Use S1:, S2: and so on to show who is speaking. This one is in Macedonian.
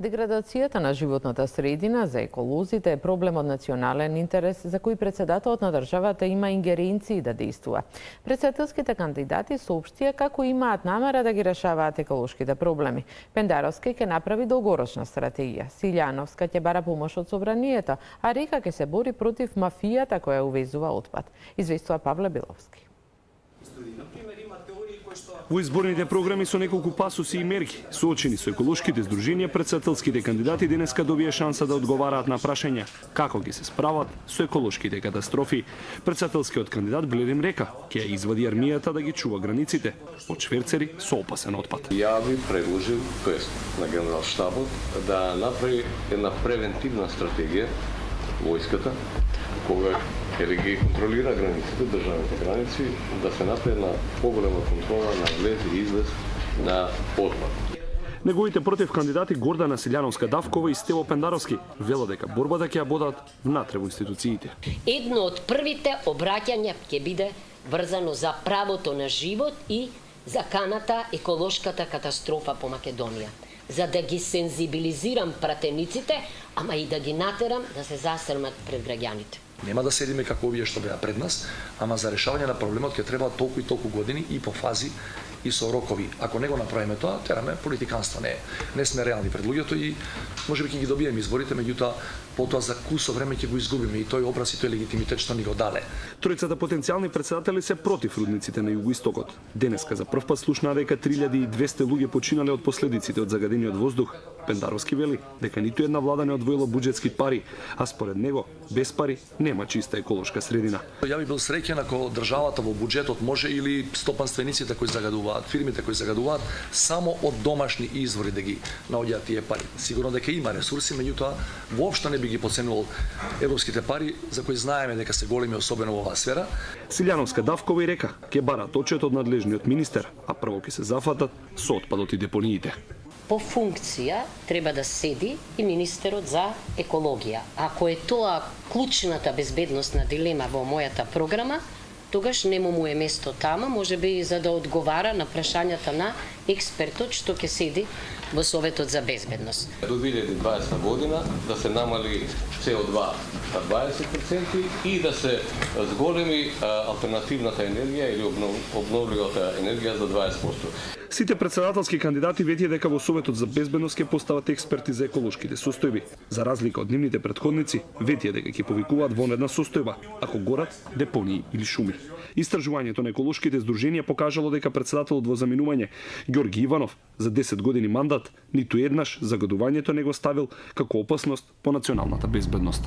S1: Деградацијата на животната средина за еколозите е проблем од национален интерес за кој председателот на државата има ингеренции да действува. Председателските кандидати соопштија како имаат намера да ги решаваат еколошките проблеми. Пендаровски ќе направи долгорочна стратегија. Силјановска ќе бара помош од собранието, а Река ќе се бори против мафијата која увезува отпад. Известува Павле Беловски.
S2: Во изборните програми со неколку пасуси и мерки, соочени со еколошките здруженија, председателските кандидати денеска добија шанса да одговараат на прашања како ги се справат со еколошките катастрофи. Председателскиот кандидат Блерим Река ќе ја извади армијата да ги чува границите од шверцери со опасен отпад.
S3: Ја би предложил, тоест на генерал-штабот, да направи една превентивна стратегија војската, кога ги контролира границите, државните граници, да се направи една поголема контрола на влез и излез на отпад.
S2: Неговите против кандидати Гордана Силјановска-Давкова и Стево Пендаровски велат дека борбата ќе ја водат внатре во институциите.
S4: Едно од првите обраќања ќе биде врзано за правото на живот и заканата еколошката катастрофа по Македонија, за да ги сензибилизирам пратениците, ама и да ги натерам да се засрмат пред граѓаните.
S5: Нема да седиме како овие што беа пред нас, ама за решавање на проблемот ќе треба толку и толку години и по фази и со рокови. Ако не го направиме тоа, тераме политиканство. Не сме реални пред луѓето и можеби ќе ги добиеме изборите, меѓутоа потоа за кусо време ќе го изгубиме и тој образ и тој легитимитет што ни го дале.
S2: Тројцата потенцијални председатели се против рудниците на југоистокот. Денеска за прв пат слушна дека 3200 луѓе починале од последиците од загадениот воздух. Пендаровски вели дека ниту една влада не одвоила буџетски пари, а според него без пари нема чиста еколошка средина.
S5: Ја би бил среќен ако државата во буџетот може или стопанствениците кои загадуваат, фирмите кои загадуваат само од домашни извори да ги наоѓаат тие пари. Сигурно дека има ресурси, меѓутоа воопшто не би ги подценувал европските пари за кои знаеме дека се големи, особено во оваа сфера.
S2: Силјановска-Давкова и Река ќе бараат отчет од надлежниот министер, а прво ќе се зафатат со отпадот и депониите.
S4: По функција треба да седи и министерот за екологија. Ако е тоа клучната безбедносна дилема во мојата програма, тогаш нему му е место тама, можеби за да одговара на прашањата на експертот што ќе седи во Советот за безбедност.
S3: До 2020 година да се намали CO2 на 20% и да се зголеми алтернативната енергија или обновливата енергија за 20%.
S2: Сите председателски кандидати ветија дека во Советот за безбедност ќе постават експерти за еколошките состојби. За разлика од нивните претходници, ветија дека ќе повикуваат во една состојба ако горат депонии или шуми. Истражувањето на еколошките здруженија покажало дека председателот во заминување Ѓорги Иванов за 10 години мандат ниту еднаш загадувањето не го ставил како опасност по националната безбедност.